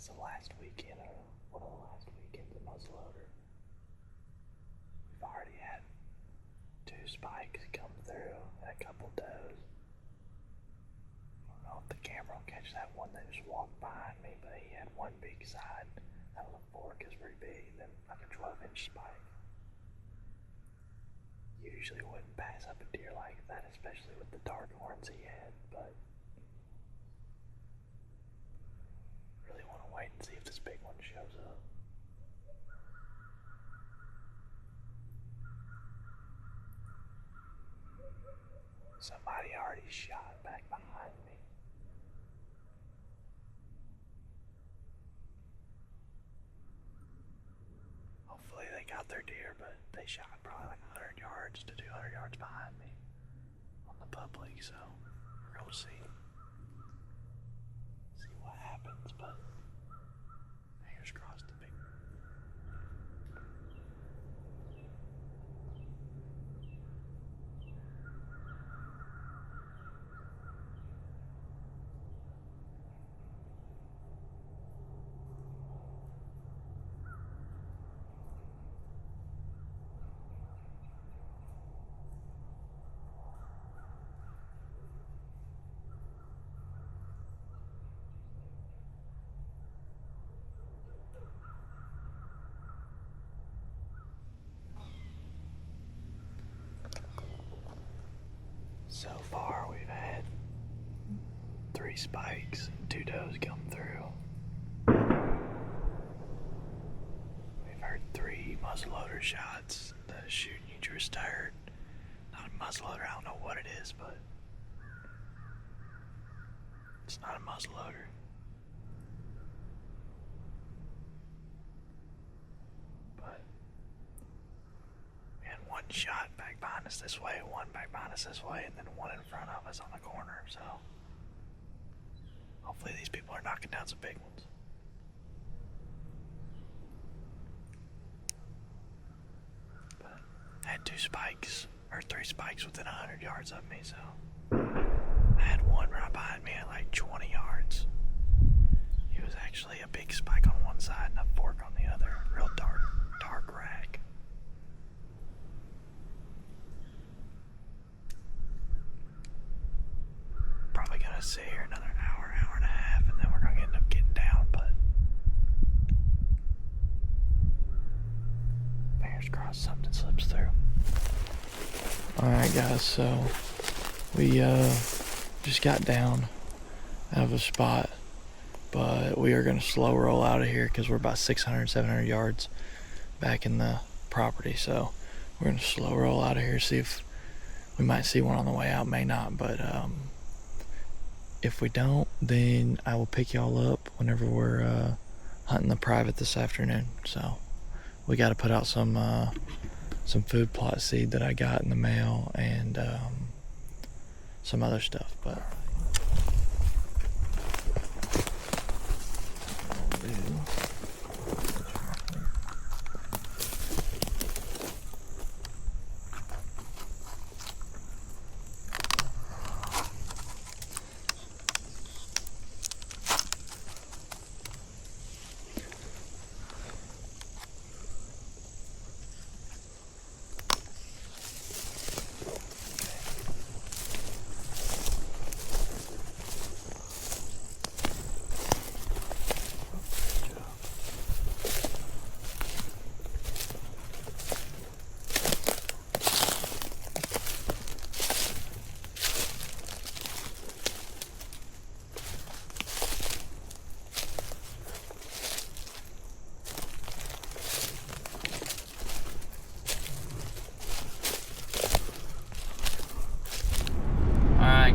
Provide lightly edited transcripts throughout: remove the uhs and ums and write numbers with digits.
So last weekend, or one of the last weekends of muzzleloader, we've already had 2 spikes come through and a couple does. I don't know if the camera will catch that one that just walked behind me, but he had one big side. That was a fork, is pretty big, then like a 12-inch spike. Usually wouldn't pass up a deer like that, especially with the dark horns he had, but really want to wait and see if this big one shows up. Somebody already shot back behind me. Hopefully they got their deer, but they shot probably like 100 yards to 200 yards behind me on the public, so we'll see what happens, but fingers crossed the big one. So far, we've had 3 spikes and 2 does come through. We've heard 3 muzzleloader shots. The shooting you just heard, not a muzzleloader, I don't know what it is, but it's not a muzzleloader. But we had 1 shot back behind us this way, 1 back behind us this way, and then 1 in front of us on the corner, so hopefully these people are knocking down some big ones. But I had 2 spikes, or 3 spikes within 100 yards of me, so I had 1 right behind me at like 20 yards. He was actually a big spike on one side and a fork on the other, real dark rag. Probably gonna sit here another hour and a half, and then we're gonna end up getting down, but fingers crossed something slips through. Alright guys, so we just got down out of a spot, but we are gonna slow roll out of here because we're about 600-700 yards back in the property, so we're gonna slow roll out of here, see if we might see one on the way out, may not, but if we don't, then I will pick y'all up whenever we're hunting the private this afternoon. So we got to put out some food plot seed that I got in the mail and some other stuff. But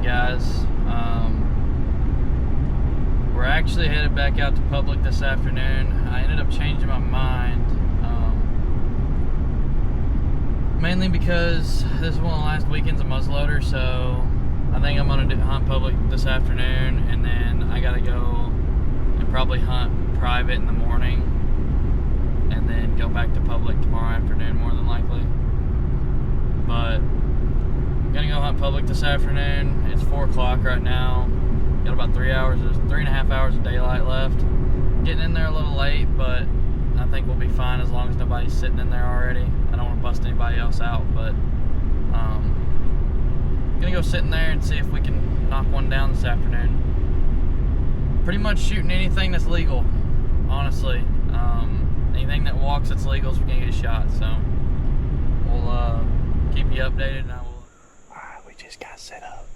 guys, we're actually headed back out to public this afternoon. I ended up changing my mind, mainly because this is one of the last weekends of muzzleloader, so I think I'm gonna hunt public this afternoon, and then I gotta go and probably hunt private in the morning, and then go back to public tomorrow afternoon, more than likely. But I'm gonna go hunt public this afternoon. It's 4 o'clock right now. Got about 3.5 hours of daylight left. Getting in there a little late, but I think we'll be fine as long as nobody's sitting in there already. I don't want to bust anybody else out, but gonna go sit in there and see if we can knock one down this afternoon. Pretty much shooting anything that's legal, honestly. Anything that walks that's legal is gonna get a shot. So we'll keep you updated, and I will. All right, we just got set up.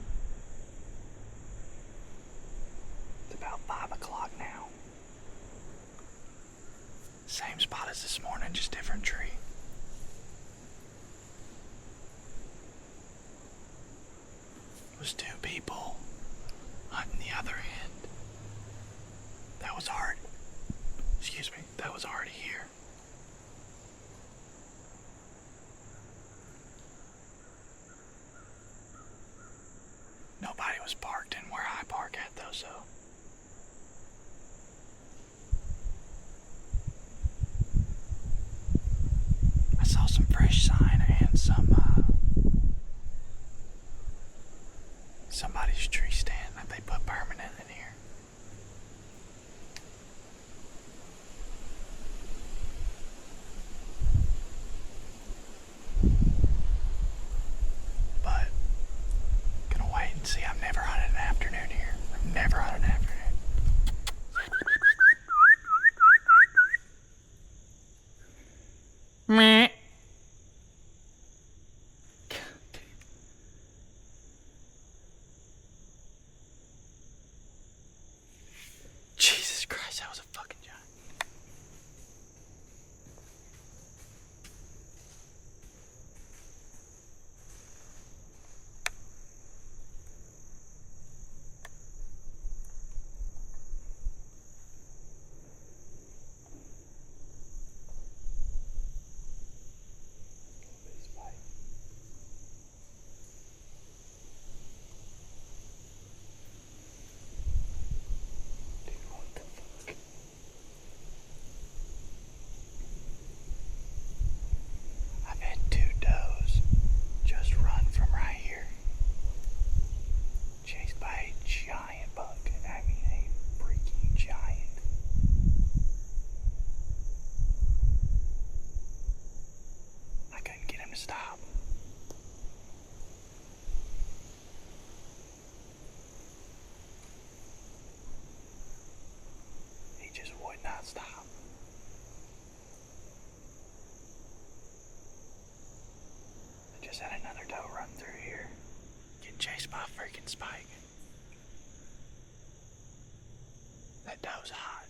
It's about 5 o'clock now. Same spot as this morning, just different tree. It was 2 people hunting the other end. That was already here. Nobody was parked in where I park at though, so. I saw some fresh sign and somebody's tree stand that they put permanent in here. But gonna wait and see. I've never hunted an afternoon here. I've never hunted an afternoon. Meh. Jesus Christ, that was a fucking giant. I've had 2 does just run from right here, chased by a giant buck. I mean, a freaking giant. I couldn't get him to stop. He just would not stop. Just had another doe run through here, getting chased by a freaking spike. That doe's hot.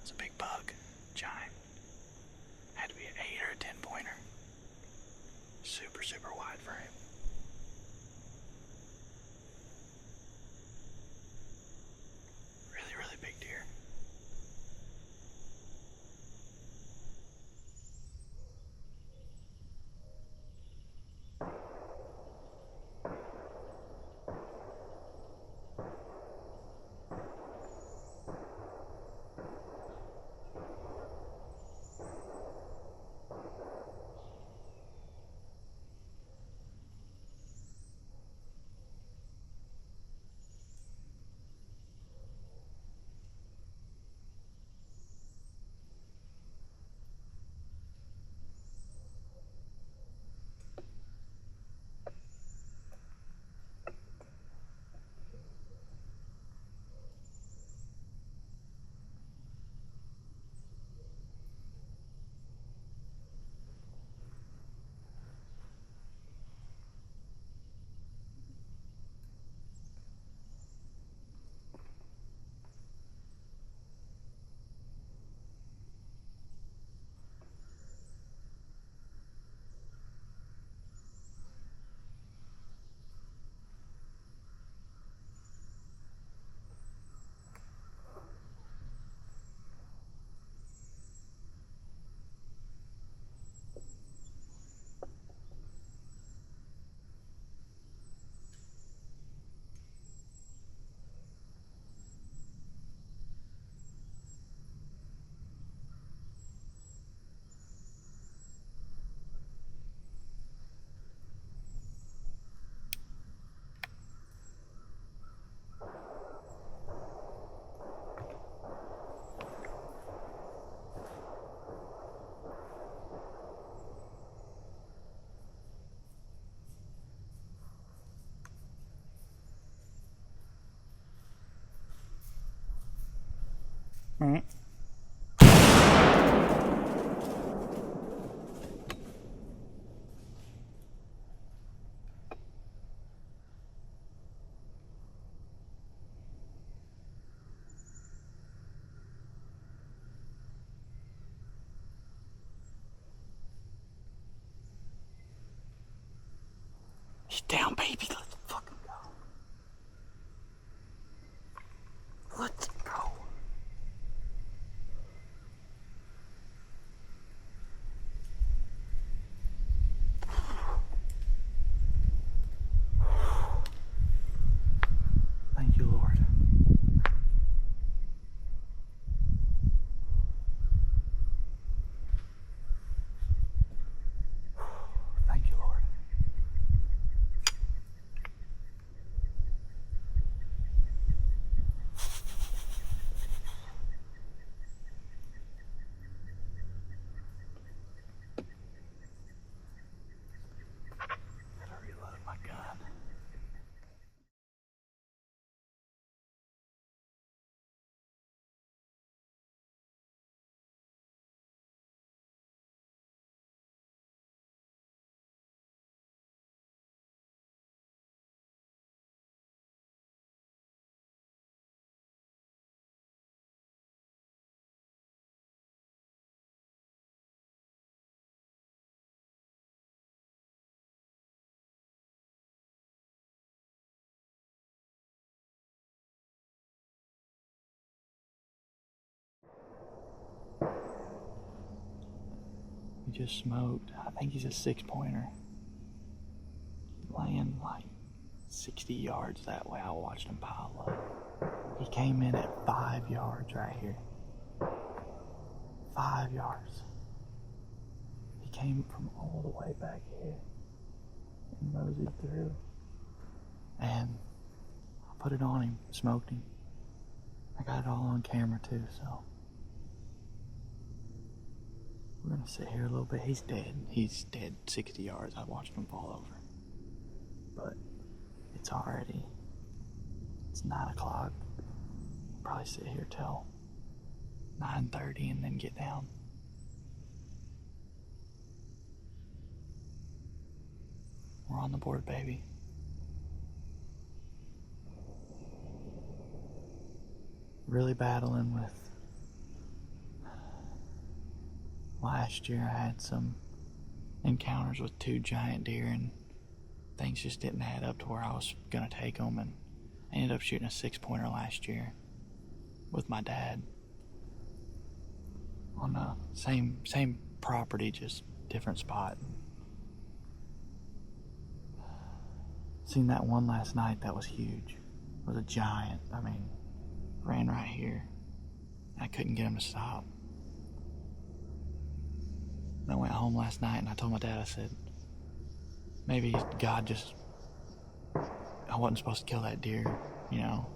It's a big buck, giant. Had to be an 8 or a 10 pointer. Super, super wide frame. Really big deer. Right. He's down, baby. Let's fucking go. Let's go. Thank you, Lord. Thank you, Lord. Gotta reload my gun. He just smoked. I think he's a 6-pointer. Laying like 60 yards that way. I watched him pile up. He came in at 5 yards right here. 5 yards. He came from all the way back here and moseyed through. And I put it on him, smoked him. I got it all on camera too, so. We're gonna sit here a little bit. He's dead. He's dead 60 yards. I watched him fall over. But it's already, it's 9 o'clock. I'll probably sit here till 9:30 and then get down. We're on the board, baby. Really battling with. Last year I had some encounters with 2 giant deer and things just didn't add up to where I was gonna take them, and I ended up shooting a 6-pointer last year with my dad on the same property, just different spot. Seen that one last night. That was huge. It was a giant. I mean, ran right here. I couldn't get him to stop. And I went home last night and I told my dad, I said, maybe God just, I wasn't supposed to kill that deer, you know.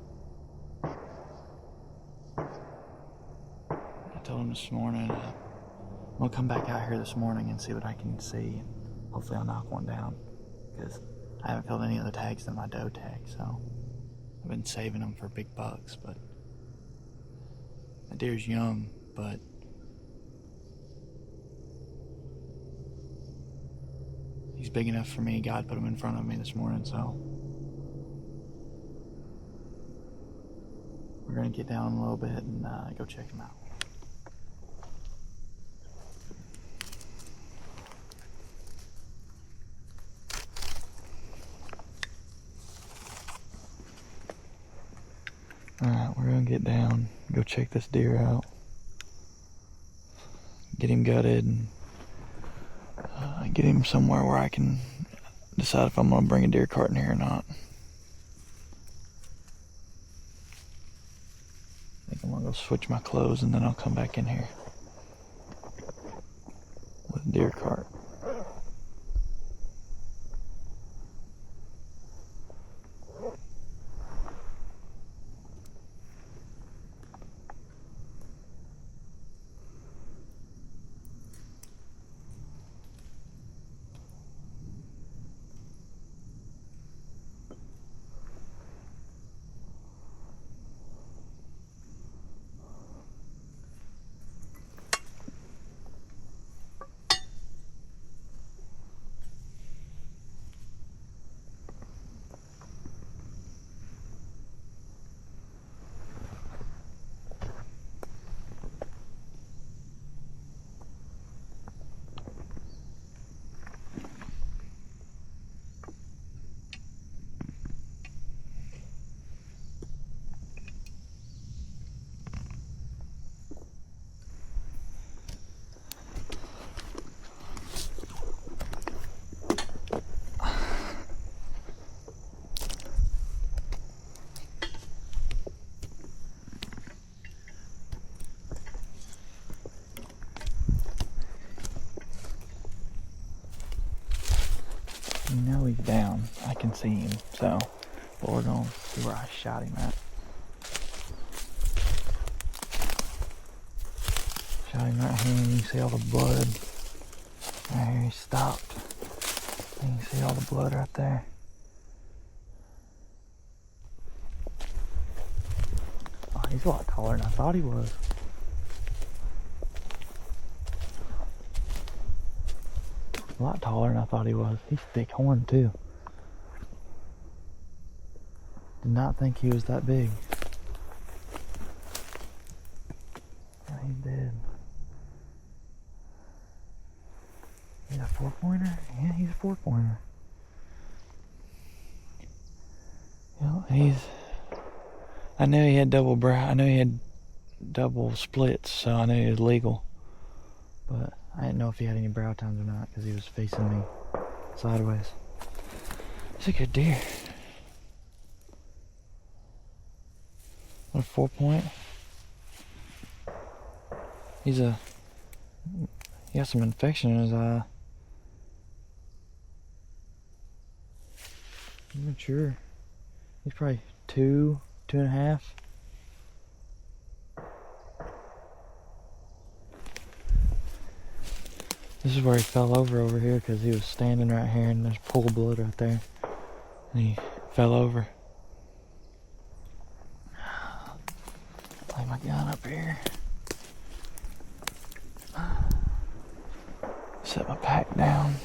I told him this morning, I'm gonna come back out here this morning and see what I can see, and hopefully I'll knock one down, because I haven't killed any other tags than my doe tag, so I've been saving them for big bucks. But the deer's young, but he's big enough for me. God put him in front of me this morning, so we're gonna get down a little bit and go check him out. Alright, we're gonna get down, go check this deer out, get him gutted, and get him somewhere where I can decide if I'm gonna bring a deer cart in here or not. I think I'm gonna go switch my clothes and then I'll come back in here with a deer cart. down. I can see him, so, but we're gonna see where I shot him at. Shot him right here, and you can see all the blood. Right here, he stopped. You can see all the blood right there. Oh, he's a lot taller than I thought he was. A lot taller than I thought he was. He's thick horn too. Did not think he was that big. Yeah, he's dead. He's a 4-pointer? Yeah, he's a 4-pointer. You know, I knew he had double brow. I knew he had double splits, so I knew he was legal. But I didn't know if he had any brow tines or not because he was facing me sideways. He's a good deer. What a 4-point. He has some infection in his eye. I'm not sure. He's probably 2.5. This is where he fell over here because he was standing right here and there's a pool of blood right there. And he fell over. Lay my gun up here. Set my pack down.